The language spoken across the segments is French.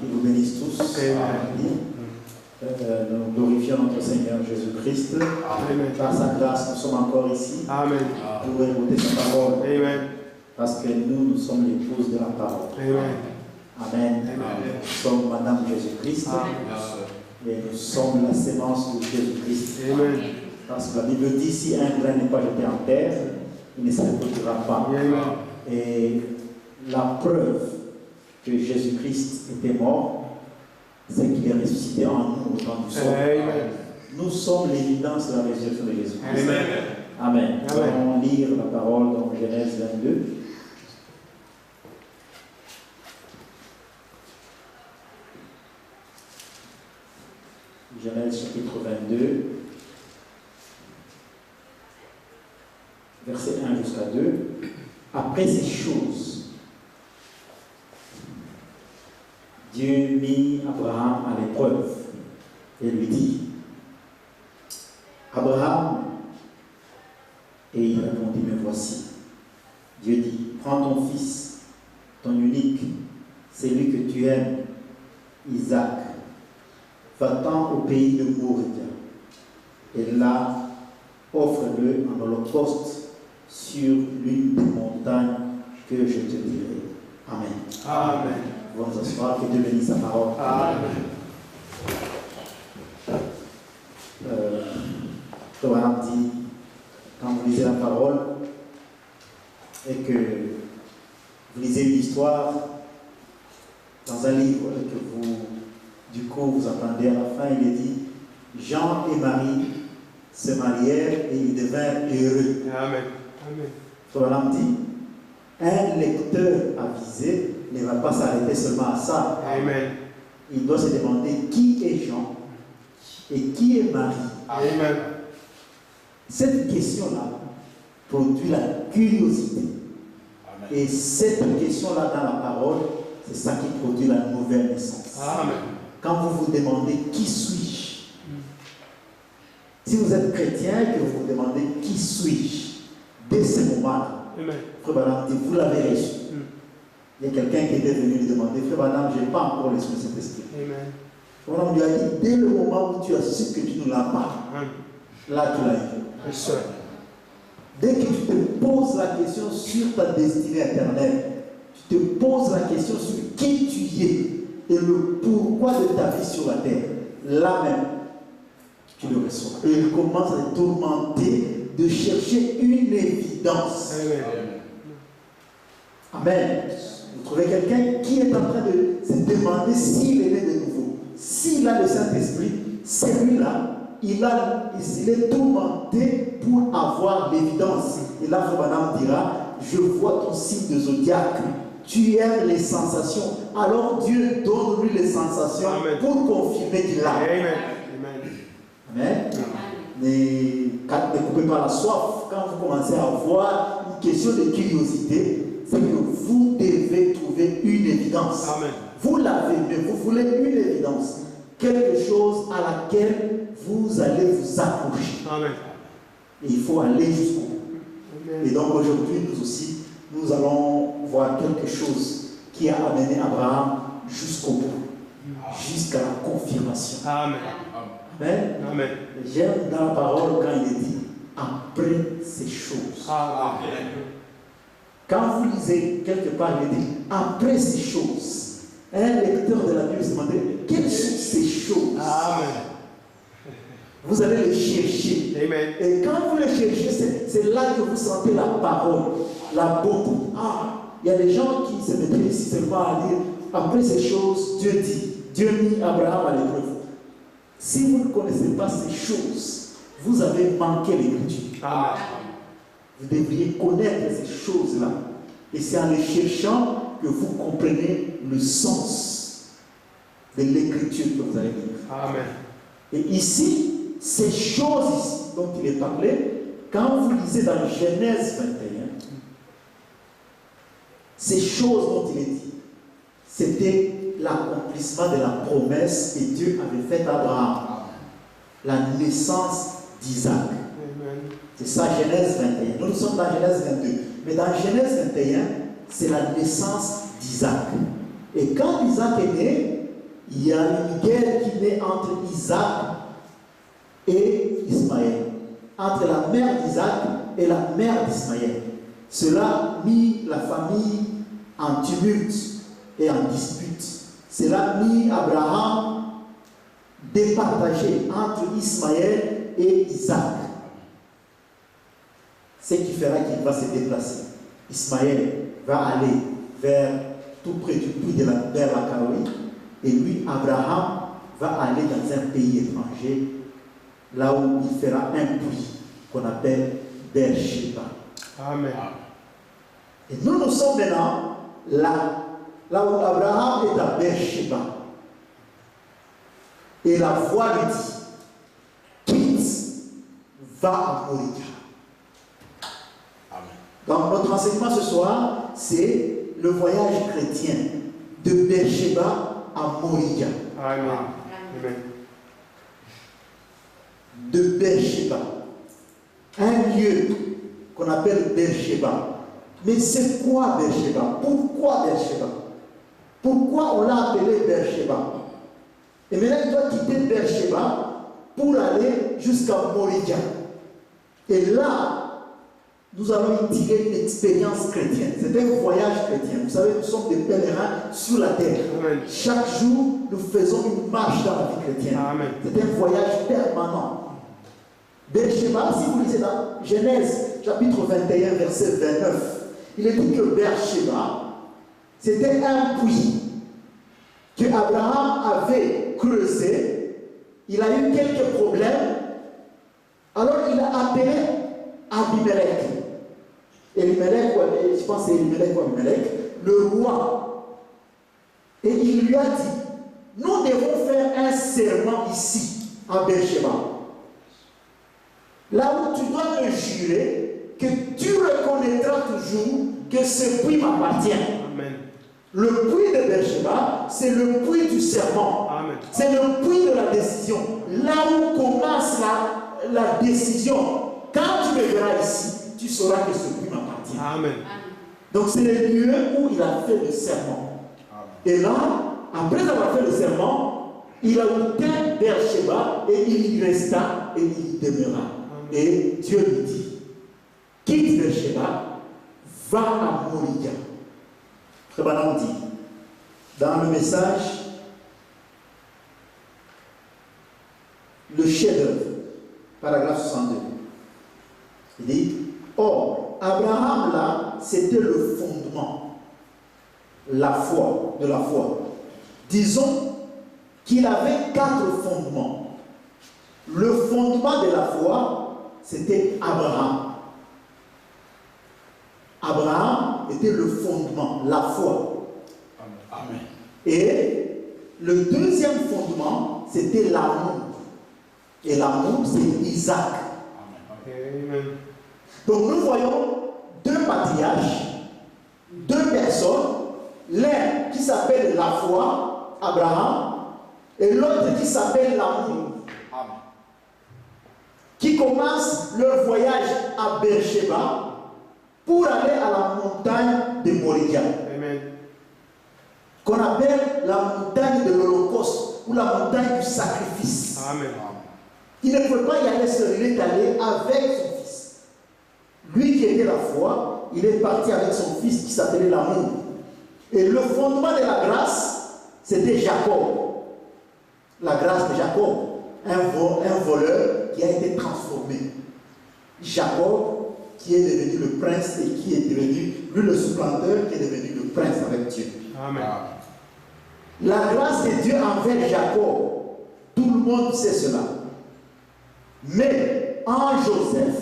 qu'il vous bénisse tous. Nous glorifions notre Seigneur Jésus-Christ. Par sa grâce, nous sommes encore ici pour écouter sa parole. Parce que nous sommes l'épouse de la parole. Amen. Nous sommes Madame Jésus-Christ. Et nous sommes la sémence de Jésus-Christ. Parce que la Bible dit, si un grain n'est pas jeté en terre, il ne se reproduira pas. Et la preuve que Jésus-Christ était mort, c'est qu'il est ressuscité en nous quand nous sommes. Nous sommes l'évidence de la résurrection de Jésus-Christ. Amen. Nous allons lire la parole dans Genèse 22. Genèse chapitre 22, verset 1 jusqu'à 2. Après ces choses, Dieu mit Abraham à l'épreuve et lui dit, Abraham, et il répondit, me voici. Dieu dit, prends ton fils, ton unique, celui que tu aimes, Isaac, va-t'en au pays de Moria, et là, offre-le en holocauste sur l'une des montagnes que je te dirai. Amen. Amen. Nous allons asseoir, que Dieu bénisse sa parole. Amen. Abraham dit, quand vous lisez la parole, et que vous lisez une histoire dans un livre, et que vous, du coup, vous entendez à la fin, il est dit, Jean et Marie se marièrent et ils devinrent heureux. Amen. Amen. Abraham dit, un lecteur avisé ne va pas s'arrêter seulement à ça. Amen. Il doit se demander qui est Jean et qui est Marie. Amen. Cette question-là produit la curiosité. Amen. Et cette question-là dans la parole, c'est ça qui produit la nouvelle naissance. Amen. Quand vous vous demandez qui suis-je, si vous êtes chrétien et que vous vous demandez qui suis-je, dès ce moment-là, Frère Branham dit, vous l'avez reçu. Il y a quelqu'un qui était venu lui demander, Frère Branham, je n'ai pas encore reçu le Saint-Esprit. Frère Branham lui a dit, dès le moment où tu as su que tu ne l'as pas, là tu l'as eu. Dès que tu te poses la question sur ta destinée éternelle, tu te poses la question sur qui tu es et le pourquoi de ta vie sur la terre, là même, tu le reçois. Et il commence à te tourmenter de chercher une évidence. Amen. Vous trouvez quelqu'un qui est en train de se demander s'il est né de nouveau. S'il a le Saint-Esprit, celui-là, il est tourmenté pour avoir l'évidence. Et là, Frère Branham dira, je vois ton signe de zodiaque. Tu aimes les sensations. Alors Dieu donne-lui les sensations. Amen. Pour confirmer qu'il a. Amen. Amen. Ne coupez pas la soif. Quand vous commencez à avoir une question de curiosité, c'est que vous devez trouver une évidence. Amen. Vous l'avez, mais vous voulez une évidence. Quelque chose à laquelle vous allez vous accrocher. Amen. Et il faut aller jusqu'au bout. Et donc aujourd'hui, nous aussi, nous allons voir quelque chose qui a amené Abraham jusqu'au bout, jusqu'à la confirmation. Amen. Amen. Amen. J'aime dans la parole quand il est dit après ces choses. Amen. Quand vous lisez quelque part, il est dit après ces choses. Un lecteur de la Bible se demandait quelles sont ces choses. Amen. Vous allez les chercher. Amen. Et quand vous les cherchez, c'est là que vous sentez la parole, la beauté. Ah, il y a des gens qui se mettraient ici seulement à dire après ces choses, Dieu dit, Dieu mit Abraham à l'épreuve. Si vous ne connaissez pas ces choses, vous avez manqué l'écriture. Amen. Vous devriez connaître ces choses-là. Et c'est en les cherchant que vous comprenez le sens de l'écriture que vous allez lire. Amen. Et ici, ces choses dont il est parlé, quand vous lisez dans Genèse 21, ces choses dont il est dit, c'était l'accomplissement de la promesse que Dieu avait faite à Abraham. La naissance d'Isaac. C'est ça, Genèse 21. Nous sommes dans Genèse 22. Mais dans Genèse 21, c'est la naissance d'Isaac. Et quand Isaac est né, il y a une guerre qui naît entre Isaac et Ismaël, entre la mère d'Isaac et la mère d'Ismaël. Cela mit la famille en tumulte et en dispute. Cela mit Abraham départagé entre Ismaël et Isaac. Ce qui fera qu'il va se déplacer. Ismaël va aller vers tout près du puits de la mer Caroline, et lui, Abraham, va aller dans un pays étranger, là où il fera un puits qu'on appelle Beersheba. Amen. Et nous sommes maintenant là où Abraham est à Beersheba. Et la voix lui dit, quitte, va à Moriah. Donc notre enseignement ce soir, c'est le voyage chrétien de Beersheba à Moriah. Amen. Amen. De Beersheba. Un lieu qu'on appelle Beersheba. Mais c'est quoi Beersheba? Pourquoi Beersheba? Pourquoi on l'a appelé Beersheba? Et maintenant il doit quitter Beersheba pour aller jusqu'à Moriah. Et là, nous allons y tirer une expérience chrétienne. C'est un voyage chrétien. Vous savez, nous sommes des pèlerins sur la terre. Amen. Chaque jour, nous faisons une marche dans la vie chrétienne. Amen. C'est un voyage permanent. Beersheba, si vous lisez dans Genèse chapitre 21, verset 29, il est dit que Beersheba, c'était un puits que Abraham avait creusé. Il a eu quelques problèmes. Alors il a appelé Abimelech. Elimelech, je pense que c'est Elimelech ou Abimelech, le roi. Et il lui a dit, nous devons faire un serment ici, à Beersheba. Là où tu dois me jurer que tu reconnaîtras toujours que ce puits m'appartient. Amen. Le puits de Beersheba, c'est le puits du serment. Amen. C'est le puits de la décision. Là où commence la décision. Quand tu me verras ici, tu sauras que ce puits m'appartient. Amen. Donc c'est le lieu où il a fait le serment. Et là, après avoir fait le serment, il a quitté Beersheba et il y resta et il y demeura. Et Dieu lui dit, quitte Beersheba, va à Moriah. Frère Branham dit, dans le message, le chef-d'œuvre, paragraphe 62, il dit, or, Abraham là, c'était le fondement, la foi, de la foi. Disons qu'il avait 4 fondements. Le fondement de la foi, c'était Abraham. Abraham était le fondement, la foi. Amen. Et le deuxième fondement, c'était l'amour. Et l'amour, c'est Isaac. Amen. Donc nous voyons 2 patriarches, 2 personnes, l'un qui s'appelle la foi, Abraham, et l'autre qui s'appelle l'amour, qui commencent leur voyage à Beersheba pour aller à la montagne de Moriah, qu'on appelle la montagne de l'Holocauste ou la montagne du sacrifice. Amen. Il ne pouvait pas y aller seul, il est allé avec son fils. Lui qui était la foi, il est parti avec son fils qui s'appelait l'amour. Et le fondement de la grâce, c'était Jacob. La grâce de Jacob, un voleur qui a été transformé. Jacob, qui est devenu le prince et qui est devenu, lui le supplanteur, qui est devenu le prince avec Dieu. Amen. La grâce de Dieu envers Jacob, tout le monde sait cela. Mais en Joseph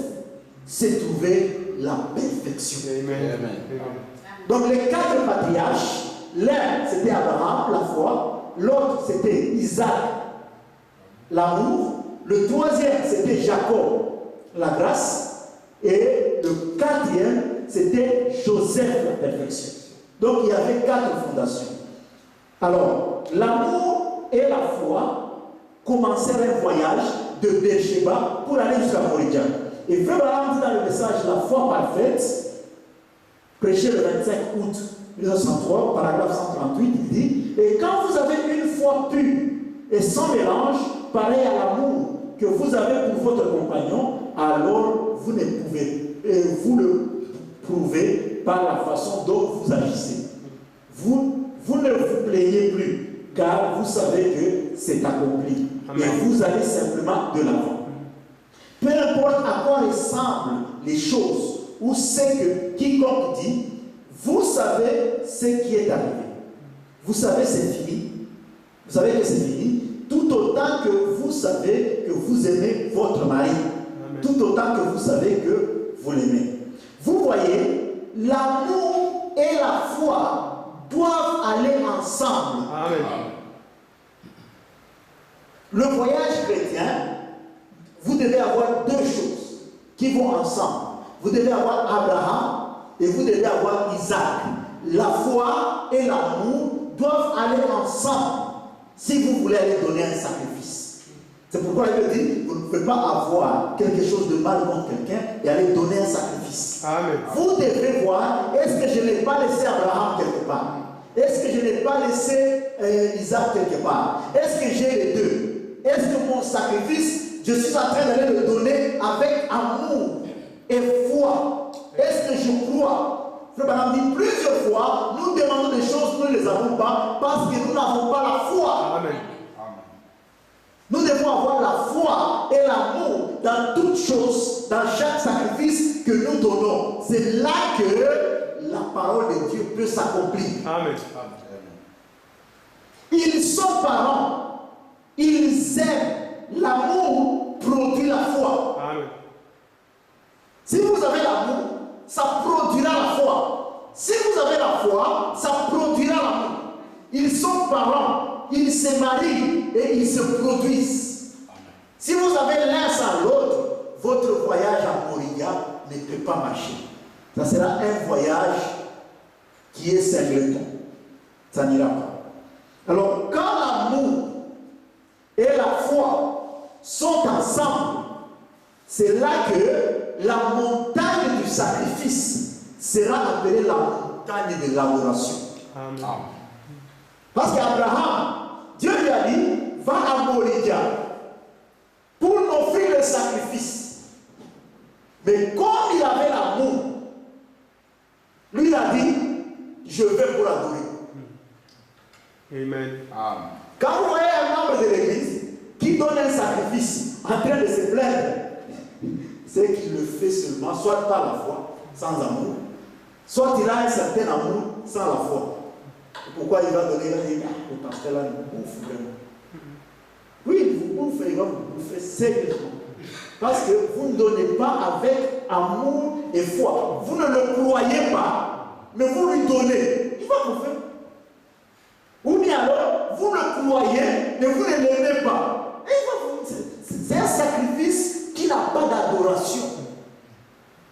s'est trouvée la perfection. Amen. Donc les 4 patriarches, l'un c'était Abraham, la foi, l'autre c'était Isaac, l'amour, le troisième c'était Jacob, la grâce, et le 4e c'était Joseph, la perfection. Donc il y avait 4 fondations. Alors, l'amour et la foi commencèrent un voyage de Beersheba pour aller jusqu'à Moriah. Et Frère Branham dit dans le message La foi parfaite, prêché le 25 août 1963, paragraphe 138, il dit, et quand vous avez une foi pur et sans mélange, pareil à l'amour que vous avez pour votre compagnon, alors vous ne pouvez, vous le prouvez par la façon dont vous agissez. Vous ne vous plaignez plus, car vous savez que c'est accompli. Amen. Et vous allez simplement de l'avant. Peu importe à quoi ressemblent les choses, ou ce que quiconque dit, vous savez ce qui est arrivé. Vous savez c'est fini. Vous savez que c'est fini. Tout autant que vous savez que vous aimez votre mari. Amen. Tout autant que vous savez que vous l'aimez. Vous voyez, l'amour et la foi doivent aller ensemble. Amen. Le voyage chrétien, vous devez avoir deux choses qui vont ensemble. Vous devez avoir Abraham et vous devez avoir Isaac. La foi et l'amour doivent aller ensemble si vous voulez aller donner un sacrifice. C'est pourquoi il dit, vous ne pouvez pas avoir quelque chose de mal contre quelqu'un et aller donner un sacrifice. Amen. Vous devez voir, est-ce que je n'ai pas laissé Abraham quelque part? Est-ce que je n'ai pas laissé Isaac quelque part? Est-ce que j'ai les deux? Est-ce que mon sacrifice, je suis en train d'aller le donner avec amour et foi? Est-ce que je crois? Frère Branham dit plusieurs fois, nous demandons des choses, nous ne les avons pas parce que nous n'avons pas la foi. Amen. Nous devons avoir la foi et l'amour dans toutes choses, dans chaque sacrifice que nous donnons. C'est là que la parole de Dieu peut s'accomplir. Amen. Ils sont parents, ils aiment. L'amour produit la foi. Amen. Si vous avez l'amour, ça produira la foi. Si vous avez la foi, ça produira l'amour. Ils sont parents, ils se marient et ils se produisent. Amen. Si vous avez l'un sans l'autre, votre voyage à Moria ne peut pas marcher. Ça sera un voyage qui est singleton. Ça n'ira pas. Alors, quand l'amour et la foi sont ensemble, c'est là que la montagne du sacrifice sera appelée la montagne de l'adoration. Amen. Parce qu'Abraham, Dieu lui a dit, va à Moria pour m'offrir le sacrifice. Mais comme il avait l'amour, lui il a dit, je vais pour adorer. Amen. Amen. Quand vous voyez un membre de l'église qui donne un sacrifice en train de se plaindre, c'est qu'il le fait seulement, soit par la foi, sans amour, soit il a un certain amour sans la foi. Pourquoi il va donner le pasteur là, il bouffe vraiment. Oui, il vous bouffe, il va vous bouffer sérieusement. Parce que vous ne donnez pas avec amour et foi. Vous ne le croyez pas, mais vous lui donnez. Il va bouffer. Ou bien alors, vous le croyez, mais vous ne l'aimez pas. C'est un sacrifice qui n'a pas d'adoration.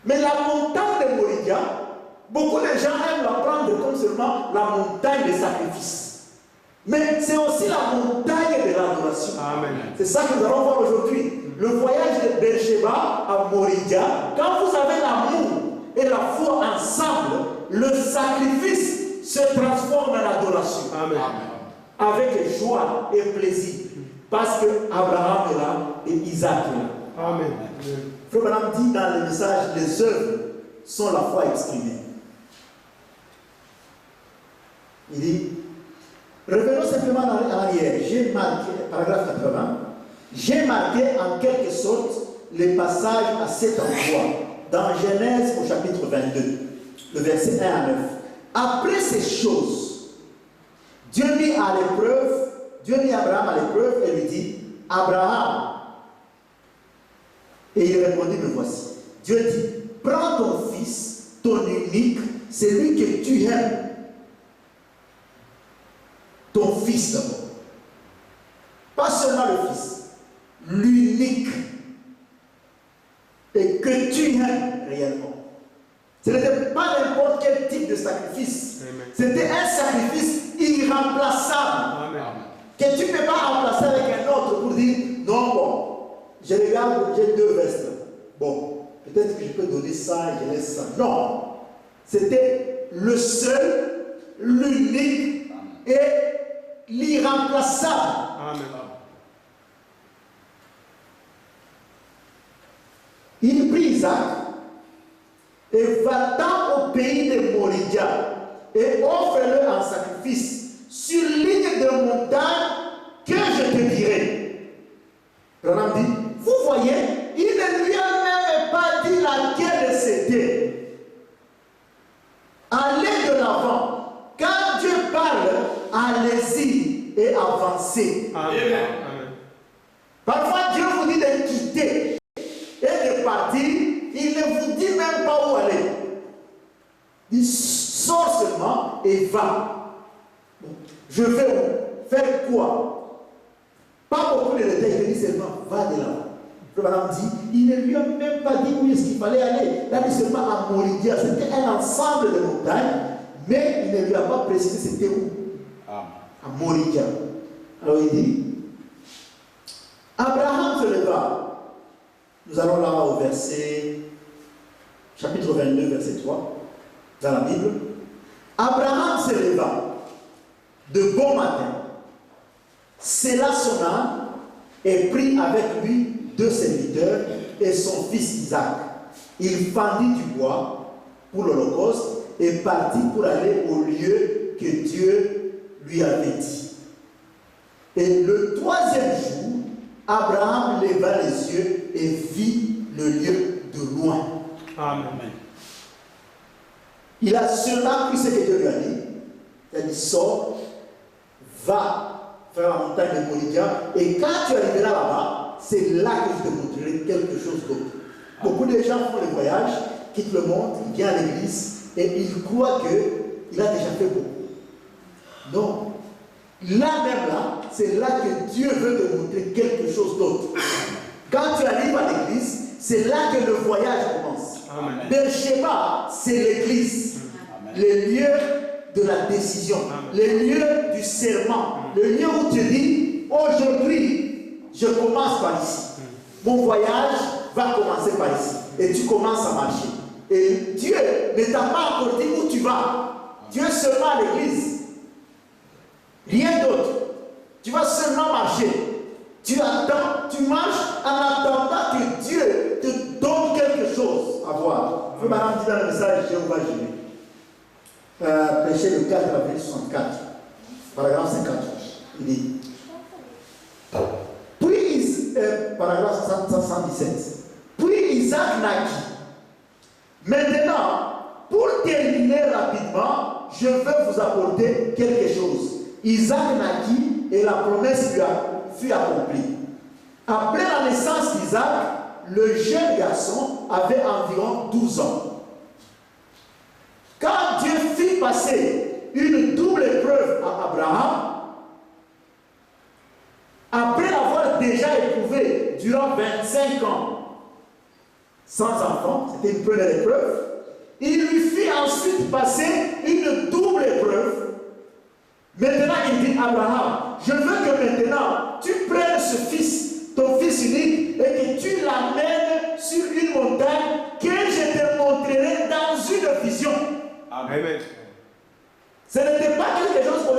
Mais la montagne de Moria, beaucoup de gens aiment la prendre comme seulement la montagne des sacrifices. Mais c'est aussi la montagne de l'adoration. C'est ça que nous allons voir aujourd'hui. Le voyage de Beersheba à Moria, quand vous avez l'amour et la foi ensemble, le sacrifice se transforme en adoration. Amen. Avec joie et plaisir. Parce que Abraham est là et Isaac est là. Amen. Frère Branham dit dans le message, les œuvres sont la foi exprimée. Il dit, revenons simplement en arrière. J'ai marqué, paragraphe 80, j'ai marqué en quelque sorte les passages à cet endroit, dans Genèse au chapitre 22, le verset 1 à 9. Après ces choses, Dieu mit Abraham à l'épreuve et lui dit, Abraham. Et il répondit, me voici. Dieu dit, prends ton fils, ton unique, celui que tu aimes. Ton fils d'abord. Pas seulement le fils, l'unique. Et que tu aimes réellement. Ce n'était pas n'importe quel type de sacrifice. C'était un sacrifice irremplaçable. Amen. Que tu ne peux pas remplacer avec un autre pour dire, non, bon, je regarde, j'ai 2 vestes. Bon, peut-être que je peux donner ça et je laisse ça. Non. C'était le seul, l'unique et l'irremplaçable. Amen. Il prit Isaac et va-t'en au pays de Moridia et offre-le en sacrifice sur ligne de montagne que je te dirai. Branham dit, vous voyez, il ne lui a même pas dit laquelle c'était. Allez de l'avant. Quand Dieu parle, allez-y et avancez. Amen. Parfois, Dieu vous dit de quitter et de partir. Il ne vous dit même pas où aller. Il sort seulement et va. Bon, je vais où? Faire quoi? Pas beaucoup de détails. Il dit seulement va de l'avant. Le madame dit, il ne lui a même pas dit où est-ce qu'il fallait aller. Il a dit seulement à Moridia. C'était un ensemble de montagnes, mais il ne lui a pas précisé c'était où. À Moridia. Alors il dit, Abraham se leva. Nous allons là au verset, chapitre 22, verset 3, dans la Bible. Abraham se leva de bon matin, scella son âne et prit avec lui 2 serviteurs et son fils Isaac. Il fendit du bois pour l'Holocauste et partit pour aller au lieu que Dieu lui avait dit. Et le 3e jour, Abraham leva les yeux et vit le lieu de loin. Amen. Il a seulement pris ce que Dieu lui a dit. Il a dit, sors, va faire la montagne de Moridia, et quand tu arriveras là-bas, c'est là que je te montrerai quelque chose d'autre. Beaucoup de gens font le voyage, quittent le monde, ils viennent à l'église, et ils croient qu'il a déjà fait beaucoup. Non. Là même là, c'est là que Dieu veut te montrer quelque chose d'autre. Quand tu arrives à l'église, c'est là que le voyage commence. Beersheba, c'est l'église. Le lieu de la décision. Le lieu du serment. Le lieu où tu dis, aujourd'hui, je commence par ici. Mon voyage va commencer par ici. Et tu commences à marcher. Et Dieu ne t'a pas encore dit où tu vas. Tu es seulement à l'église. Rien d'autre. Tu vas seulement marcher. Tu attends, tu marches en attendant que Dieu te donne quelque chose à voir. Frère Madame dit dans le message Jéhovah Jireh, péché le 4 avril 64, paragraphe 50. Il dit, puis, paragraphe 117, puis Isaac naquit. Maintenant, pour terminer rapidement, je veux vous apporter quelque chose. Isaac naquit et la promesse lui fut accomplie. Après la naissance d'Isaac, le jeune garçon avait environ 12 ans. Quand Dieu fit passer une double épreuve à Abraham, après l'avoir déjà éprouvé durant 25 ans sans enfant, c'était une première épreuve, il lui fit ensuite passer une double épreuve. Maintenant, il dit Abraham, je veux que maintenant tu prennes ce fils, ton fils unique, et que tu l'amènes sur une montagne que je te montrerai dans une vision. Amen. Ce n'était pas quelque chose qu'on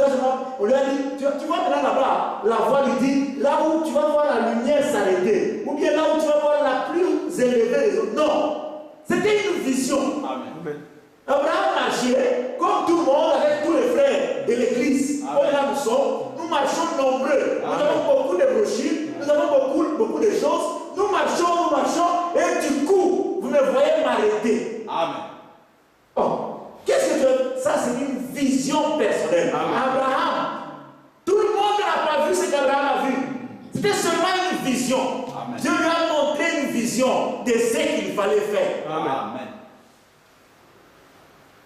lui a dit, tu vois maintenant là-bas, la voix lui dit, là où tu vas voir la lumière s'arrêter, ou bien là où tu vas voir la plus élevée des autres. Non, c'était une vision. Amen. Abraham marchait comme tout le monde avec tous les frères de l'église. Comme là nous sommes, nous marchons nombreux. Nous avons beaucoup de brochures, nous avons beaucoup de choses. Nous marchons, et du coup, vous me voyez m'arrêter. Amen. Oh, qu'est-ce que tu... Ça, c'est une vision personnelle. Abraham, tout le monde n'a pas vu ce qu'Abraham a vu. C'était seulement une vision. Amen. Dieu lui a montré une vision de ce qu'il fallait faire. Amen.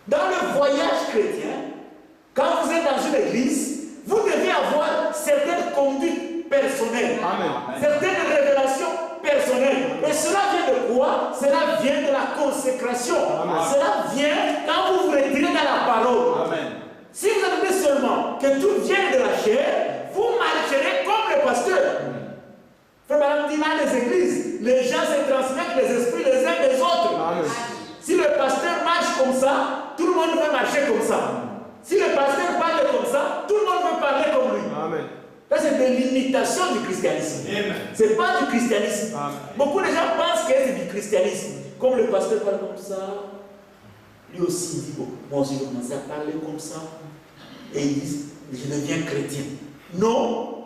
Dans le voyage chrétien, quand vous êtes dans une église, vous devez avoir certaines conduites personnelles, certaines révélations personnelles. Et cela vient de quoi? Cela vient de la consécration. Cela vient quand vous vous retirez dans la parole. Si vous attendez seulement que tout vienne de la chair, vous marcherez comme le pasteur. Frère Madame dit dans les églises, les gens se transmettent les esprits les uns des autres. Si le pasteur marche comme ça, tout le monde veut marcher comme ça. Si le pasteur parle comme ça, tout le monde veut parler comme lui. Ça, c'est de l'imitation du christianisme. Ce n'est pas du christianisme. Amen. Beaucoup de gens pensent que c'est du christianisme. Comme le pasteur parle comme ça, lui aussi dit, bon, moi aussi je vais commencer à parler comme ça. Et il dit, je deviens chrétien. Non.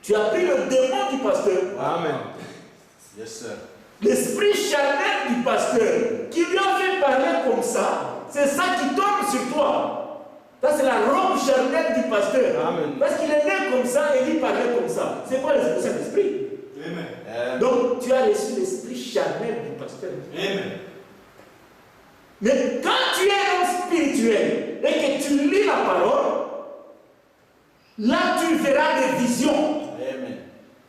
Tu as pris le démon du pasteur. Amen. Yes, sir. L'esprit charnel du pasteur qui lui a fait parler comme ça, c'est ça qui tombe sur toi. Ça, c'est la robe charnelle du pasteur. Amen. Parce qu'il est né comme ça et il parlait comme ça. C'est pas le Saint-Esprit. Amen. Donc, tu as reçu l'esprit charnel du pasteur. Amen. Mais quand tu es un homme spirituel et que tu lis la parole, là, tu verras des visions. Amen.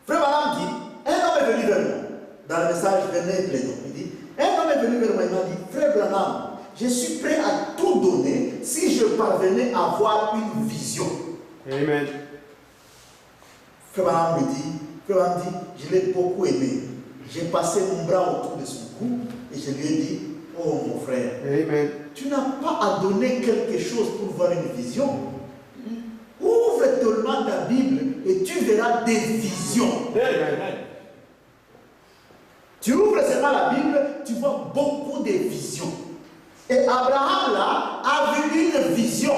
Frère Branham dit, un homme est venu vers moi. Dans le message, venez plaidant. Il dit, un homme est venu vers moi, il m'a dit, Frère Branham, je suis prêt à tout donner si je parvenais à avoir une vision. Amen. Frère Branham me dit, Frère Branham dit, je l'ai beaucoup aimé. J'ai passé mon bras autour de son cou et je lui ai dit, oh mon frère, Amen. tu n'as pas à donner quelque chose pour voir une vision. Ouvre seulement ta Bible et tu verras des visions. Amen. Tu ouvres seulement la Bible, tu vois beaucoup de visions. Et Abraham là a vu une vision.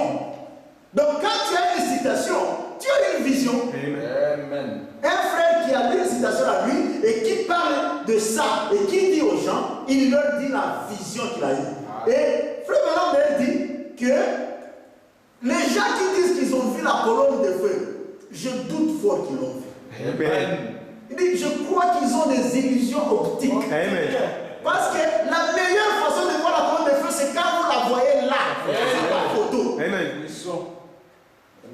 Donc quand tu as une citation, tu as une vision. Amen. Un frère qui a lu une citation à lui et qui parle de ça et qui dit aux gens, il leur dit la vision qu'il a eue. Et frère Branham leur dit que les gens qui disent qu'ils ont vu la colonne de feu, je doute fort qu'ils l'ont vu. Amen. Il dit, je crois qu'ils ont des illusions optiques. Amen. Parce que la meilleure façon de voir la colonne de feu, c'est quand vous la voyez là, sur la photo. Amen.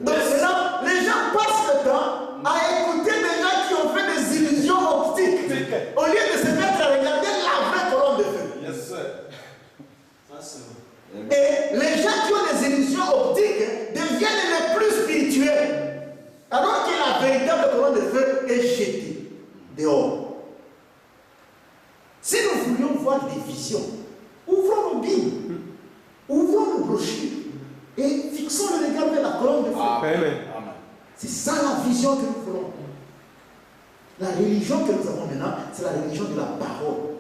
Donc maintenant, les gens passent le temps à écouter des gens qui ont fait des illusions optiques, au lieu de se mettre à regarder la vraie colonne de feu. Yes, sir. Ça, c'est vrai. Et les gens qui ont des illusions optiques deviennent les plus spirituels, alors que la véritable colonne de feu est jetée dehors. Si nous voulions voir des visions, ouvrons nos Bibles, ouvrons nos brochures et fixons le regard vers la colonne de feu. Amen. Amen. C'est ça la vision que nous voulons. La religion que nous avons maintenant, c'est la religion de la parole.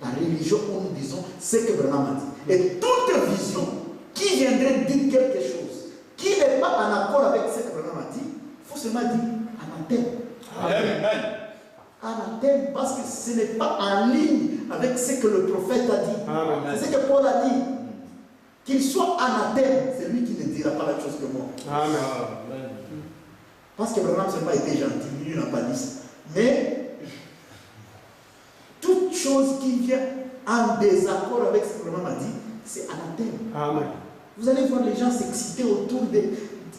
La religion où nous disons ce que Branham a dit. Et toute vision qui viendrait dire quelque chose qui n'est pas en accord avec ce que Branham a dit, il faut seulement dire anathème. Amen. Anathème, parce que ce n'est pas en ligne avec ce que le prophète a dit. Amen. C'est ce que Paul a dit. Qu'il soit anathème, c'est lui qui ne dira pas la chose que moi. Amen. Parce que Branham seulement été gentil, lui n'a pas dit ça. Mais toute chose qui vient en désaccord avec ce que Branham a dit, c'est anathème. Amen. Vous allez voir les gens s'exciter autour de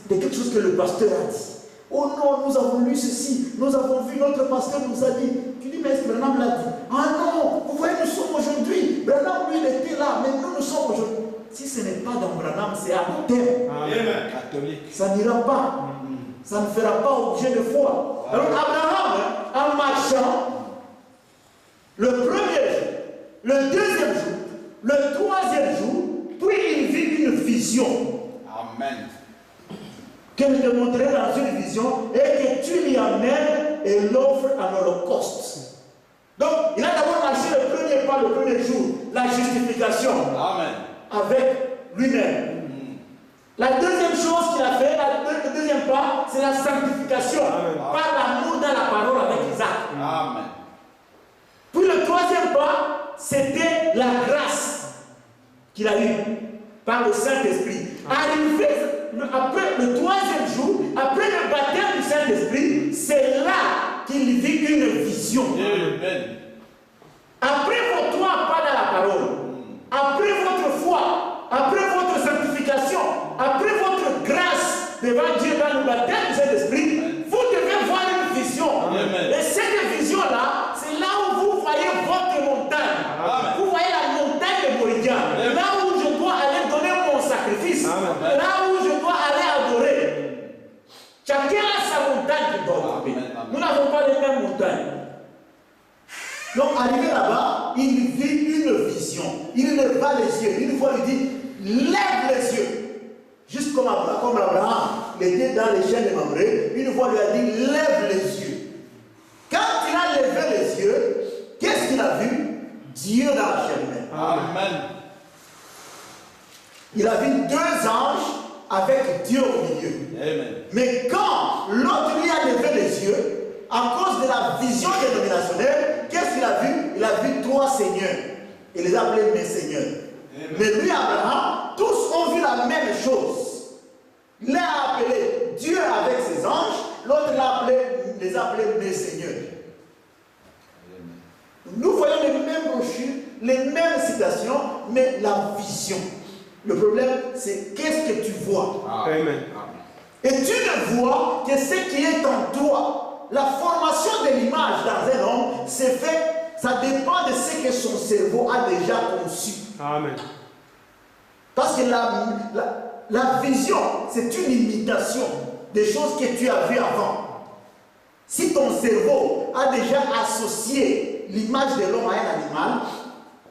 quelque chose que le pasteur a dit. Oh non, nous avons lu ceci, nous avons vu, notre pasteur nous a dit. Tu dis, mais est-ce que Branham l'a dit? Ah non, vous voyez, nous sommes aujourd'hui. Branham, lui, il était là, mais nous sommes aujourd'hui. Si ce n'est pas dans Branham, c'est anathème. Amen. Catholique. Ça n'ira pas. Ça ne fera pas objet de foi. Alors Abraham, en marchant, le premier jour, le deuxième jour, le troisième jour, puis il vit une vision Amen. que je te montrerai dans une vision et que tu lui amènes et l'offres en holocauste. Donc, il a d'abord marché le premier pas, le premier jour, la justification Amen. avec lui-même. La deuxième chose qu'il a fait, le deuxième pas, c'est la sanctification Amen. par l'amour dans la parole avec Isaac. Amen. Puis le troisième pas, c'était la grâce qu'il a eue par le Saint-Esprit. Arrivé après le troisième jour, après le baptême du Saint-Esprit, c'est là qu'il vit une vision. Amen. Après vos trois pas dans la parole, après votre foi, après votre sanctification, après votre grâce devant Dieu dans le baptême du Saint-Esprit, vous devez voir une vision. Amen. Et cette vision-là, c'est là où vous voyez votre montagne. Amen. Vous voyez la montagne de Moridian. Amen. Là où je dois aller donner mon sacrifice. Amen. Là où je dois aller adorer. Chacun a sa montagne qui doit occuper. Amen. Amen. Nous n'avons pas les mêmes montagnes. Donc, arrivé là-bas, il vit une vision. Il leva les yeux. Une fois, il dit, lève les yeux. Juste comme Abraham il était dans les chaînes de Mamré, une voix lui a dit, lève les yeux. Quand il a levé les yeux, qu'est-ce qu'il a vu? Dieu dans la chair humaine. Amen. Il a vu deux anges avec Dieu au milieu. Amen. Mais quand l'autre lui a levé les yeux, à cause de la vision dénominationnelle, qu'est-ce qu'il a vu? Il a vu trois seigneurs. Il les a appelés mes seigneurs. Amen. Mais lui, Abraham, tous ont vu la même chose. L'un a appelé Dieu avec ses anges, l'autre les a appelés mes seigneurs. Nous voyons les mêmes brochures, les mêmes citations, mais la vision. Le problème, c'est qu'est-ce que tu vois. Amen. Et tu ne vois que ce qui est en toi. La formation de l'image dans un homme, c'est fait, ça dépend de ce que son cerveau a déjà conçu. Amen. Parce que la vision, c'est une imitation des choses que tu as vues avant. Si ton cerveau a déjà associé l'image de l'homme à un animal,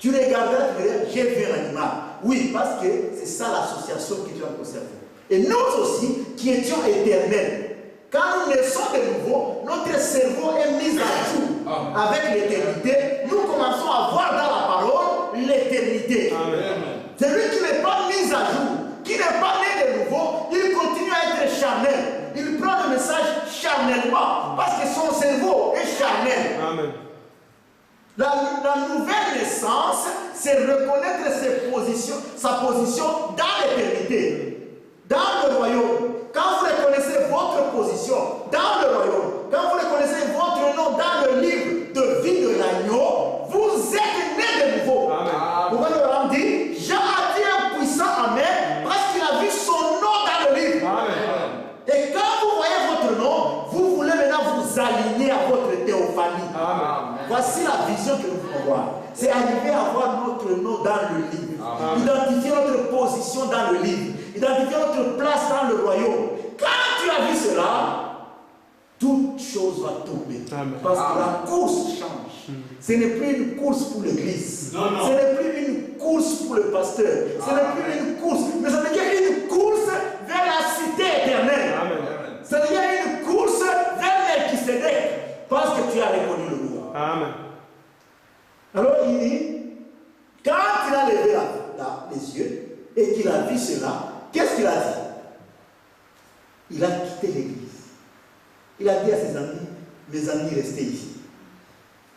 tu regarderas, tu dirais, j'ai vu un animal. Oui, parce que c'est ça l'association que tu as conservée. Et nous aussi, qui étions éternels, quand nous naissons de nouveau, notre cerveau est mis à jour avec l'éternité. Nous commençons à voir dans la parole l'éternité. Celui qui n'est pas mis à jour, qui n'est pas né de nouveau, il continue à être charnel. Il prend le message charnellement parce que son cerveau est charnel. Amen. La nouvelle naissance, c'est reconnaître sa position dans l'éternité, dans le royaume. Quand vous reconnaissez votre position dans le royaume, quand vous reconnaissez votre nom dans le livre de vie de l'agneau, vous êtes né de nouveau. Pourquoi Abraham dit, Jean a dit un puissant Amen, parce qu'il a vu son nom dans le livre. Amen. Et quand vous voyez votre nom, vous voulez maintenant vous aligner à votre théophanie. Amen. Voici la vision que nous voulons voir. C'est arriver à voir notre nom dans le livre. Identifier notre position dans le livre. Identifier notre place dans le royaume. Quand tu as vu cela, toute chose va tomber. Amen. Parce que la course change. Ce n'est plus une course pour l'église. Ce n'est plus une course pour le pasteur. Ce n'est plus une course. Mais ça devient une course vers la cité éternelle. Amen. Ça devient une course vers Melchisédek. Parce que tu as reconnu le roi. Amen. Alors il dit, quand il a levé les yeux et qu'il a vu cela, qu'est-ce qu'il a dit? Il a quitté l'église. Il a dit à ses amis, mes amis, restez ici.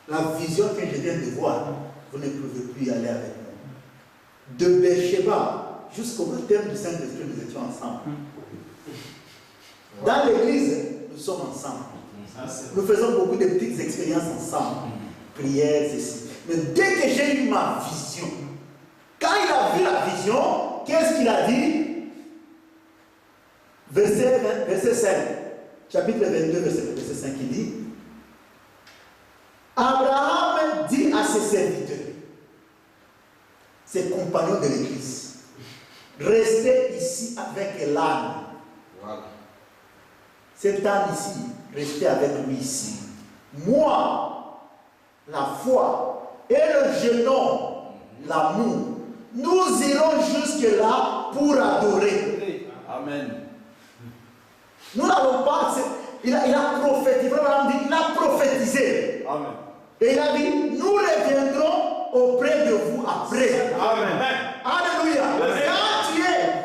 La vision que je viens de voir, vous ne pouvez plus y aller avec moi. De Beersheba jusqu'au baptême du Saint-Esprit, nous étions ensemble. Dans l'église, nous sommes ensemble. Nous faisons beaucoup de petites expériences ensemble. Prières, ceci. Mais dès que j'ai eu ma vision, quand il a vu la vision, qu'est-ce qu'il a dit? Verset 5, chapitre 22, verset 5, il dit, Abraham dit à ses serviteurs, ses compagnons de l'église, restez ici avec l'âne. Voilà. Cet âne ici, restez avec lui ici. Moi, la foi et le jeune homme, l'amour, nous irons jusque-là pour adorer. Amen. Nous n'allons pas. Il a prophétisé. Il a prophétisé. Amen. Et il a dit, nous reviendrons auprès de vous après. Amen. Alléluia.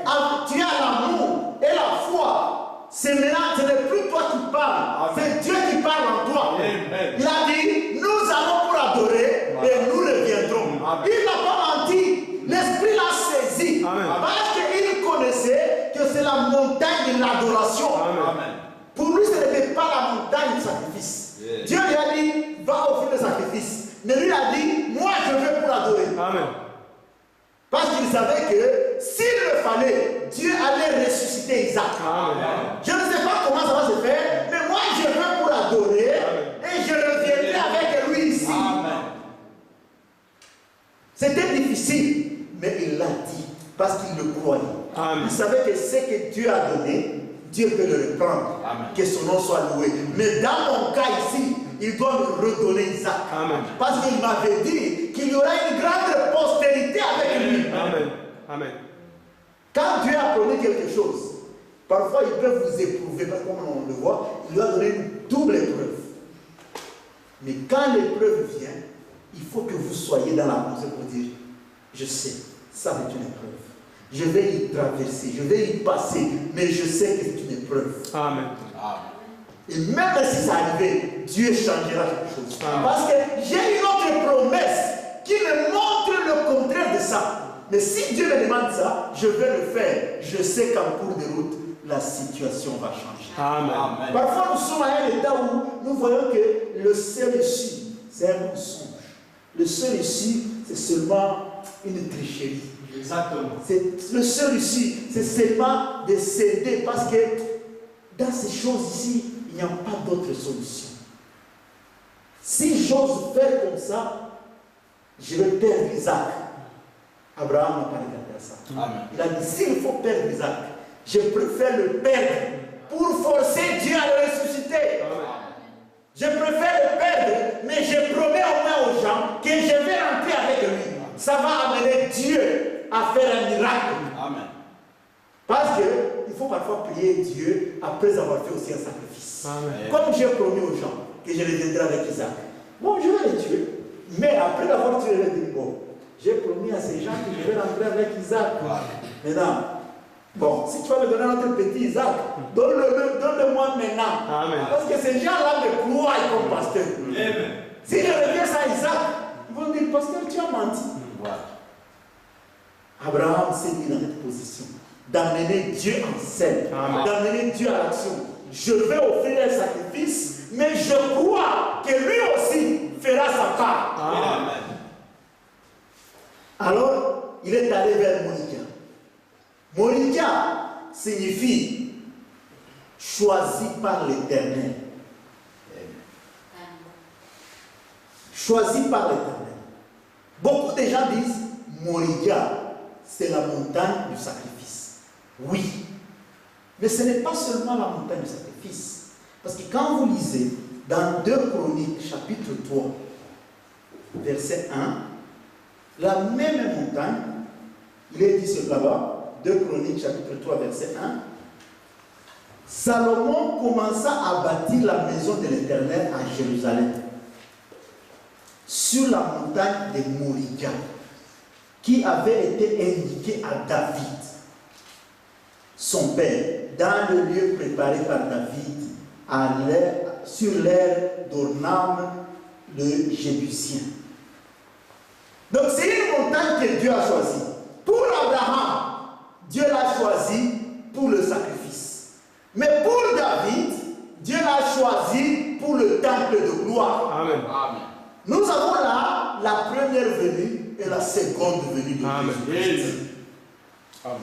Quand tu as l'amour et la foi, c'est maintenant, ce n'est plus toi qui parles, c'est Dieu qui parle en toi. Amen. Il a dit, nous allons pour adorer et nous reviendrons. Amen. Il n'a pas menti. L'Esprit l'a saisi. Amen. Parce qu'il connaissait que c'est la montagne de l'adoration. Amen. Pour lui, ce n'était pas la montagne du sacrifice. Yeah. Dieu lui a dit, va offrir le sacrifice. Mais lui a dit, moi je vais pour adorer. Amen. Parce qu'il savait que s'il le fallait, Dieu allait ressusciter Isaac. Amen. Je ne sais pas comment ça va se faire, mais moi je vais pour adorer. Et je reviendrai avec lui ici. Amen. C'était difficile, mais il l'a dit parce qu'il le croyait. Amen. Il savait que ce que Dieu a donné, Dieu peut le reprendre. Amen. Que son nom soit loué. Mais dans mon cas ici, il doit me redonner Isaac. Amen. Parce qu'il m'avait dit qu'il y aura une grande postérité avec lui. Amen. Amen. Quand Dieu a promis quelque chose, Parfois, il peut vous éprouver, parce que comme on le voit, il doit donner une double épreuve. Mais quand l'épreuve vient, il faut que vous soyez dans la pensée pour dire, je sais, ça va être une épreuve. Je vais y traverser, je vais y passer, mais je sais que c'est une épreuve. Amen. Et même si ça arrivait, Dieu changera quelque chose. Amen. Parce que j'ai une autre promesse qui me montre le contraire de ça. Mais si Dieu me demande ça, je vais le faire. Je sais qu'en cours de route, la situation va changer. Amen. Parfois, nous sommes à un état où nous voyons que le seul issue, c'est un mensonge. Le seul issue, c'est seulement une tricherie. Exactement. Le seul issue, c'est seulement de céder. Parce que dans ces choses ici, il n'y a pas d'autre solution. Si j'ose faire comme ça, je vais perdre Isaac. Abraham n'a pas regardé à ça. Amen. Il a dit, s'il faut perdre Isaac, je préfère le perdre pour forcer Dieu à le ressusciter. Je préfère le perdre, mais je promets au moins aux gens que je vais rentrer avec lui. Ça va amener Dieu à faire un miracle. Amen. Parce qu'il faut parfois prier Dieu après avoir fait aussi un sacrifice. Amen. Comme j'ai promis aux gens que je reviendrai avec Isaac. Bon, je vais les tuer. Mais après l'avoir tué, je vais dire, bon, j'ai promis à ces gens que je vais rentrer avec Isaac. Maintenant, bon, si tu vas me donner notre petit Isaac, donne-le-moi maintenant. Amen. Parce que ces gens-là me croient comme pasteur. Amen. Si je reviens sans Isaac, ils vont dire, pasteur, tu as menti. Voilà. Abraham s'est mis dans cette position d'amener Dieu en scène, Amen. d'amener Dieu à l'action. Je vais offrir un sacrifice, mais je crois que lui aussi fera sa part. Amen. Alors, il est allé vers Monica. Monica signifie choisi par l'Éternel. Choisi par l'Éternel. Beaucoup de gens disent Moria, c'est la montagne du sacrifice. Oui. Mais ce n'est pas seulement la montagne du sacrifice. Parce que quand vous lisez dans 2 Chroniques, chapitre 3, verset 1, la même montagne, il est dit sur là-bas, 2 Chroniques, chapitre 3, verset 1, Salomon commença à bâtir la maison de l'Éternel à Jérusalem, sur la montagne de Moria, qui avait été indiquée à David, son père, dans le lieu préparé par David, sur l'aire d'Ornam, le Jébusien. Donc c'est une montagne que Dieu a choisie. Pour Abraham, Dieu l'a choisi pour le sacrifice. Mais pour David, Dieu l'a choisi pour le temple de gloire. Amen. Amen. Nous avons là la première venue et la seconde venue de Amen. Jésus. Amen.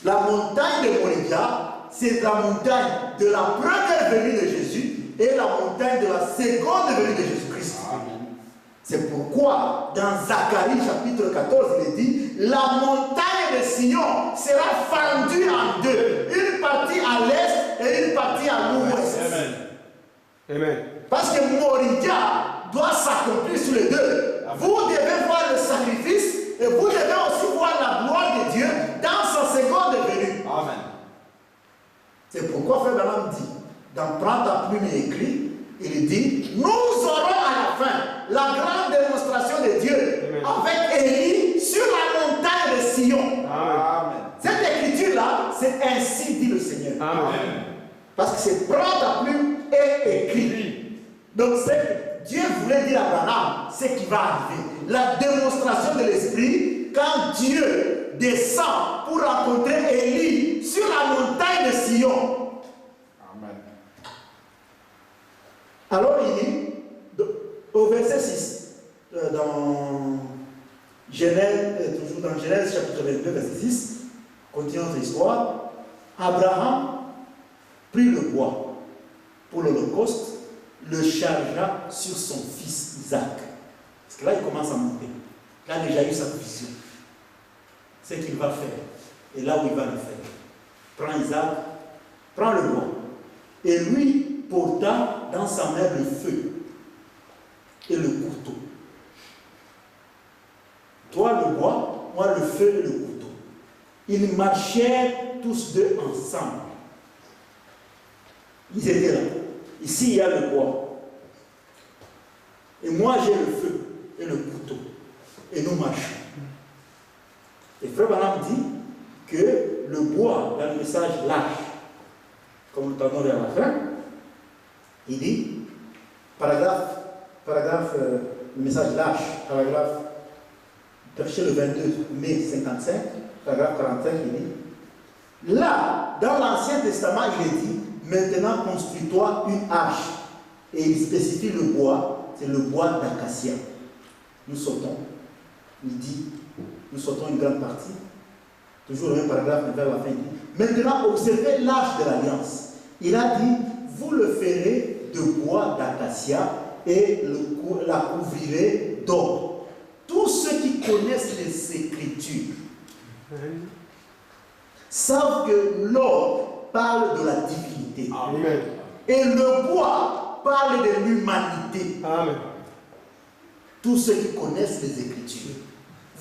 La montagne de Moria, c'est la montagne de la première venue de Jésus et la montagne de la seconde venue de Jésus-Christ. Amen. C'est pourquoi dans Zacharie chapitre 14, il est dit, la montagne de Sion sera fendue en deux, une partie à l'est et une partie à l'ouest. Amen. Amen. Parce que Moria doit s'accomplir sur les deux. Vous devez voir le sacrifice et vous devez aussi voir la gloire de Dieu dans sa seconde venue. Amen. C'est pourquoi Frère Branham dit, dans Prends ta plume et écrit, il dit, nous aurons à la fin la grande démonstration de Dieu. Amen. Avec Élie sur la montagne de Sion. Amen. Cette écriture-là, c'est ainsi dit le Seigneur. Amen. Parce que c'est Prends ta plume et écrit. Donc c'est Dieu voulait dire à Abraham ce qui va arriver. La démonstration de l'Esprit quand Dieu descend pour rencontrer Élie sur la montagne de Sion. Amen. Alors il dit, au verset 6, dans Genèse, toujours dans Genèse chapitre 22, verset 6, continuons notre histoire, Abraham prit le bois pour l'Holocauste, le chargea sur son fils Isaac. Parce que là, il commence à monter. Il a déjà eu sa vision. Ce qu'il va faire. Et là où il va le faire. Prends Isaac, prends le bois. Et lui porta dans sa main le feu et le couteau. Toi le bois, moi le feu et le couteau. Ils marchèrent tous deux ensemble Ils étaient là. Ici, il y a le bois. Et moi, j'ai le feu et le couteau. Et nous marchons. Et Frère Branham dit que le bois, dans le message large, comme nous t'entendons vers la fin, il dit, paragraphe, le message large, paragraphe, verset le 22 mai 55, paragraphe 45, il dit, là, dans l'Ancien Testament, il est dit, maintenant construis-toi une arche. Et il spécifie le bois, c'est le bois d'acacia. Nous sautons, il dit, nous sautons une grande partie, toujours le même paragraphe, mais vers la fin, il dit, maintenant observez l'arche de l'alliance. Il a dit, vous le ferez de bois d'acacia et la couvrirez d'or. Tous ceux qui connaissent les Écritures savent que l'or parle de la divinité. Amen. Et le bois parle de l'humanité. Amen. Tous ceux qui connaissent les Écritures.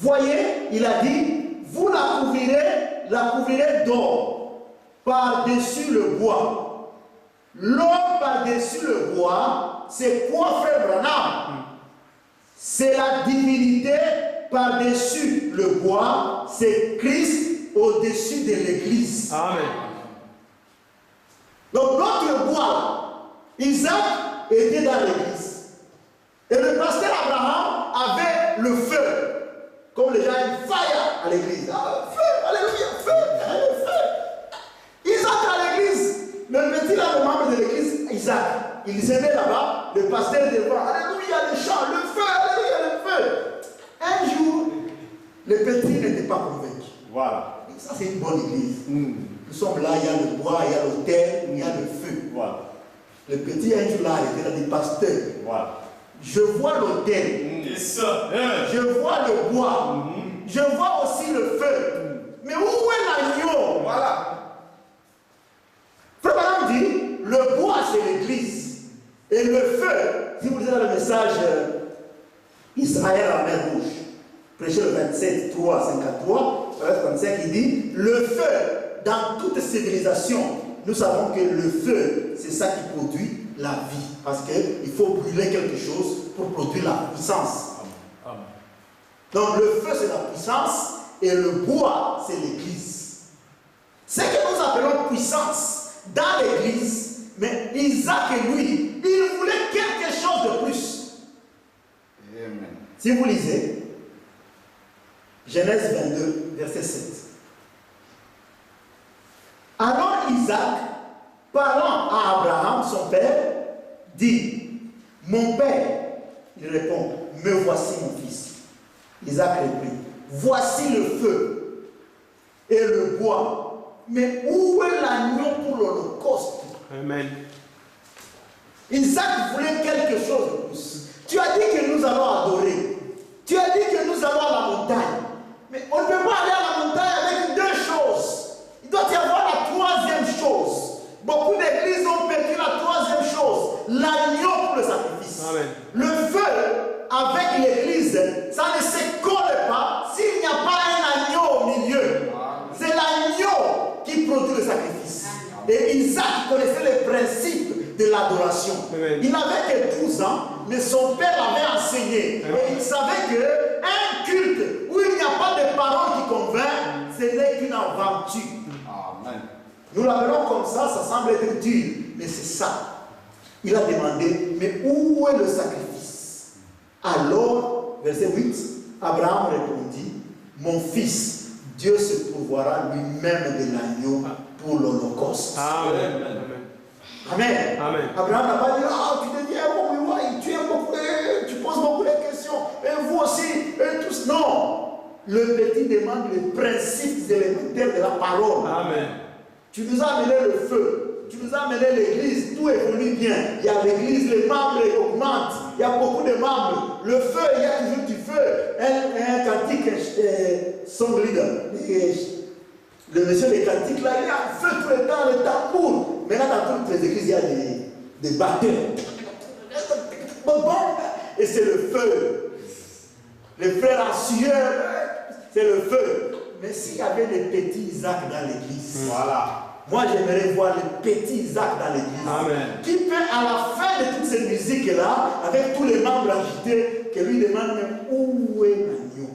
Voyez, il a dit, vous la couvrirez d'or par-dessus le bois. L'or par-dessus le bois, c'est quoi, Frère Branham? C'est la divinité par-dessus le bois, c'est Christ au-dessus de l'Église. Amen. Donc notre bois, Isaac était dans l'Église. Et le pasteur Abraham avait le feu. Comme les gens aiment fire à l'église. Ah, feu, alléluia, feu, feu. Isaac à l'église. Le petit là, le membre de l'église, Isaac, il s'est mis là-bas, le pasteur devant, alléluia, le chant, le feu, alléluia, le feu. Un jour, le petit n'était pas convaincu. Voilà. Ça, c'est une bonne église. Nous sommes là, il y a le bois, il y a l'autel, il y a le feu. Voilà. Le petit, un jour là, il était là, dit, pasteur, Voilà. je vois l'autel. Je vois le bois. Je vois aussi le feu. Mais où est l'agneau? Voilà. Frère Branham dit, le bois c'est l'église. Et le feu, si vous lisez dans le message Israël à la mer Rouge, prêché le 27, 3, 53, verset 35, il dit, le feu, dans toute civilisation, nous savons que le feu, c'est ça qui produit la vie. Parce qu'il faut brûler quelque chose pour produire la puissance. Amen. Donc le feu, c'est la puissance et le bois, c'est l'église. Ce que nous appelons puissance dans l'église, mais Isaac et lui, il voulait quelque chose de plus. Amen. Si vous lisez Genèse 22, verset 7. Alors Isaac, parlant à Abraham, son père, dit, mon père, il répond, me voici mon fils. Isaac répond, voici le feu et le bois, mais où est l'agneau pour l'holocauste? Amen. Isaac voulait quelque chose de plus. Tu as dit que nous allons adorer. Tu as dit que nous allons à la montagne. Mais on ne peut pas aller à la montagne avec deux choses. Il doit y avoir la troisième chose. Beaucoup d'églises ont perdu la troisième chose, l'agneau pour le sacrifice. Amen. Le feu avec l'église, ça ne se colle pas s'il n'y a pas un agneau au milieu. C'est l'agneau qui produit le sacrifice. Et Isaac connaissait les principes de l'adoration. Il n'avait que 12 ans, mais son père l'avait enseigné. Et il savait qu'un culte où il n'y a pas de parole qui convainc, ce n'est qu'une aventure. Amen. Nous l'appelons comme ça semble être dur, mais c'est ça. Il a demandé, mais où est le sacrifice? Alors, verset 8, Abraham répondit, mon fils, Dieu se pourvoira lui-même de l'agneau pour l'holocauste. Amen. Amen. Amen. Abraham n'a pas dit, ah, tu deviens bon, tu aimes beaucoup, tu poses beaucoup de questions, et vous aussi, et tous. Non. Le petit demande les principes élémentaires de la parole. Amen. Tu nous as amené le feu, tu nous as amené l'église, tout évolue bien. Il y a l'église, les membres augmentent, il y a beaucoup de membres. Le feu, il y a toujours du feu. Un cantique, son leader, le monsieur des cantiques là, il y a un feu tout le temps, le tambour. Maintenant, dans toutes les églises, il y a des batteurs. Et c'est le feu. Les frères en sueur, c'est le feu. Mais s'il y avait des petits Isaac dans l'église, Voilà. Moi, j'aimerais voir le petit Isaac dans l'église. Amen. Qui peut, à la fin de toute cette musique-là, avec tous les membres agités, que lui demande même où est l'agneau.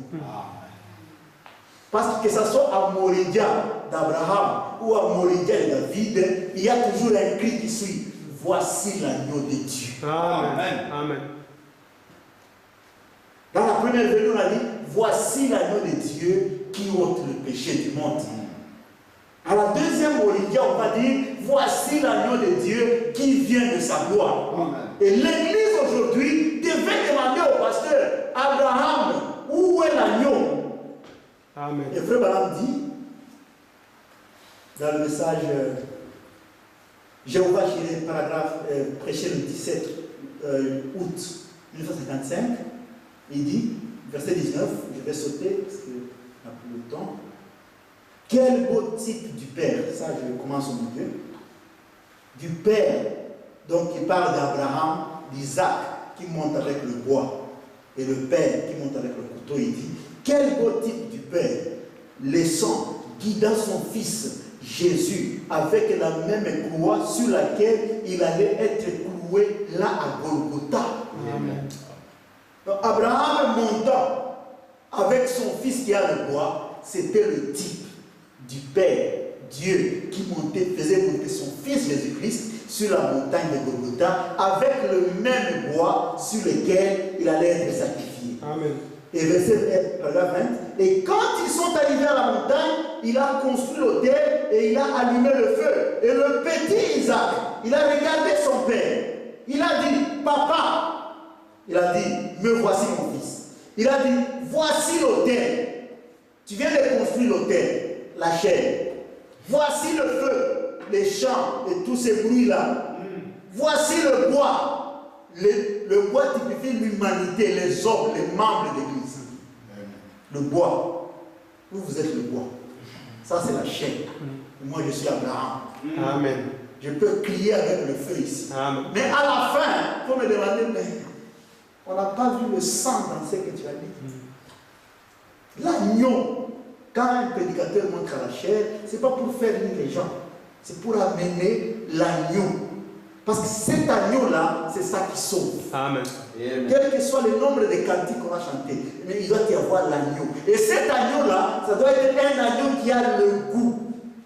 Parce que ce soit à Moridia d'Abraham ou à Moridia de David, il y a toujours un cri qui suit. Voici l'agneau de Dieu. Amen. Amen. Dans la première venue, on a dit, voici l'agneau de Dieu qui ôte le péché du monde. À la deuxième Moridia, on va dire, voici l'agneau de Dieu qui vient de sa gloire. Amen. Et l'église aujourd'hui devait demander au pasteur, Abraham, où est l'agneau? Amen. Et frère Balaam dit, dans le message Jéhovah Jireh, paragraphe prêché le 17 août 1955, il dit, verset 19, je vais sauter parce qu'il n'y a plus de temps. Quel beau type du Père, ça je commence au milieu, du Père, donc il parle d'Abraham, d'Isaac qui monte avec le bois, et le Père qui monte avec le couteau, il dit, quel beau type du Père, laissant, guidant son Fils Jésus avec la même croix sur laquelle il allait être cloué là à Golgotha. Amen. Donc, Abraham montant avec son fils qui a le bois, c'était le type du Père, Dieu, qui montait, faisait monter son fils Jésus-Christ sur la montagne de Golgotha avec le même bois sur lequel il allait être sacrifié. Amen. Et verset 20, et quand ils sont arrivés à la montagne, il a construit l'autel et il a allumé le feu. Et le petit Isaac, il a regardé son père. Il a dit, papa, il a dit, me voici mon fils. Il a dit, voici l'autel. Tu viens de construire l'autel, la chair. Voici le feu, les champs et tous ces bruits-là. Voici le bois. Le bois typifie l'humanité, les hommes, les membres de l'Église. Le bois. Vous êtes le bois. Ça, c'est la chair. Et moi, je suis Abraham. Amen. Je peux crier avec le feu ici. Amen. Mais à la fin, il faut me demander, mais on n'a pas vu le sang dans ce que tu as dit. L'agneau, quand un prédicateur montre à la chair, ce n'est pas pour faire rire les gens. C'est pour amener l'agneau. Parce que cet agneau-là, c'est ça qui sauve. Amen. Quel que soit le nombre de cantiques qu'on a chantés, mais il doit y avoir l'agneau. Et cet agneau-là, ça doit être un agneau qui a le goût.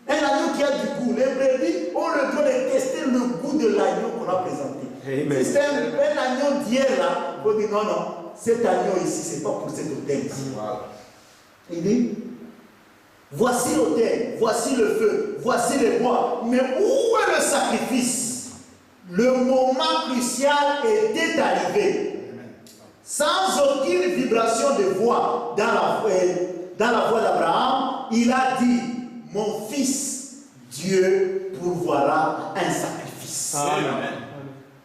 Un agneau qui a du goût. Les brebis ont le droit de tester le goût de l'agneau qu'on a présenté. Amen. Si c'est un agneau d'hier là, il faut dire non, non, cet agneau ici, ce n'est pas pour cet autel ici. Il dit, voici l'autel, voici le feu, voici les bois, mais où est le sacrifice? Le moment crucial était arrivé. Sans aucune vibration de voix dans la voix d'Abraham, il a dit, mon fils, Dieu pourvoira un sacrifice. Amen.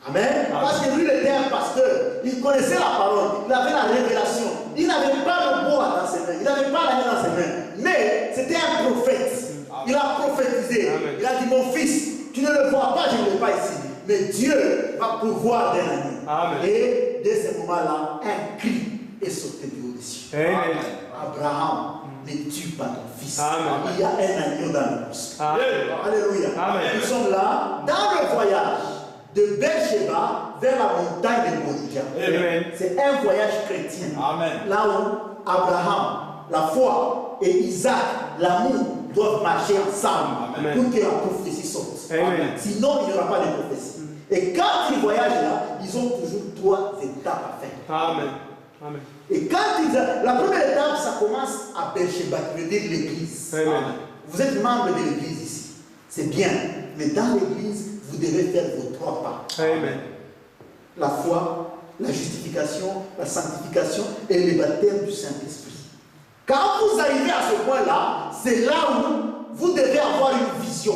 Amen. Parce que lui, il était un pasteur. Il connaissait la parole. Il avait la révélation. Il n'avait pas le bois dans ses mains. Il n'avait pas l'agneau dans ses mains. Mais c'était un prophète. Il a prophétisé. Amen. Il a dit, mon fils, tu ne le vois pas, je ne l'ai pas ici. Mais Dieu va pourvoir d'un agneau. Amen. Et dès ce moment-là, un cri est sauté du haut des cieux. Amen. Abraham, ne tue pas ton fils. Amen. Il y a un agneau dans le bosquet. Amen. Alléluia. Amen. Nous sommes là dans le voyage de Beersheba vers la montagne de Moriah. Amen. C'est un voyage chrétien. Amen. Là où Abraham, la foi, et Isaac, l'amour, doivent marcher ensemble. Amen. Pour que la prophétie sorte. Amen. Sinon, il n'y aura pas de prophétie. Et quand ils voyagent là, ils ont toujours 3 étapes à faire. Amen. Amen. Et quand la première étape, ça commence à Beersheba, qui veut dire l'église. Amen. Vous êtes membre de l'église ici. C'est bien. Mais dans l'église, vous devez faire vos 3 pas. Amen. La foi, la justification, la sanctification et le baptême du Saint-Esprit. Quand vous arrivez à ce point-là, c'est là où vous devez avoir une vision.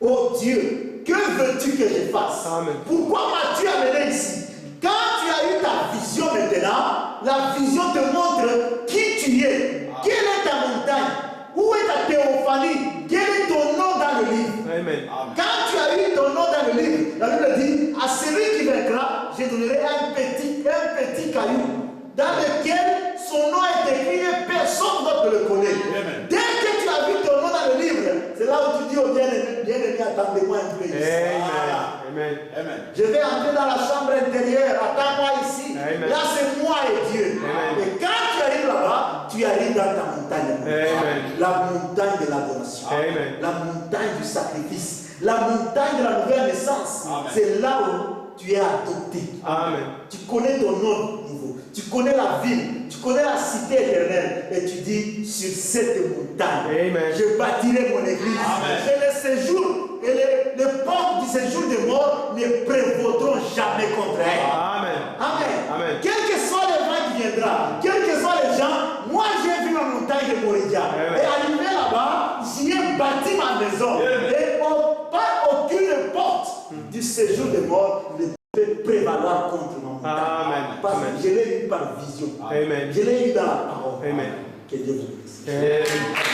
Oh Dieu, que veux-tu que je fasse? Amen. Pourquoi m'as-tu amené ici? Quand tu as eu ta vision maintenant, la vision te montre qui tu es. Quelle est ta montagne? Où est ta théophanie? Quel est ton nom dans le livre? Amen. Quand tu as eu ton nom dans le livre, la Bible dit, à celui qui vaincra, je donnerai un petit caillou dans lequel son nom est écrit et personne d'autre ne le connaît. Amen. Dès que tu as vu ton nom dans le livre, c'est là où tu dis, oh chambre intérieure, attends-moi ici. Amen. Là, c'est moi et Dieu. Amen. Et quand tu arrives là-bas, tu arrives dans ta montagne. Amen. La montagne de l'adoration. Amen. La montagne du sacrifice. La montagne de la nouvelle naissance. Amen. C'est là où tu es adopté. Amen. Tu connais ton nom nouveau. Tu connais la ville. Tu connais la cité éternelle. Et tu dis, sur cette montagne, Amen. je bâtirai mon église. Amen. Et le séjour, et les portes du séjour des morts ne prévaudront jamais contre elle. Amen. Amen. Amen. Quels que soient les vents qui viendront, quels que soient les gens, moi j'ai vu ma montagne de Moridia. Amen. Et arrivé là-bas, j'y ai bâti ma maison. Amen. Et pas aucune porte du séjour des morts ne peut prévaloir contre ma montagne. Amen. Parce Amen. que je l'ai eu par vision. Amen. Je l'ai eu dans la parole. Amen. Que Dieu vous bénisse. Amen.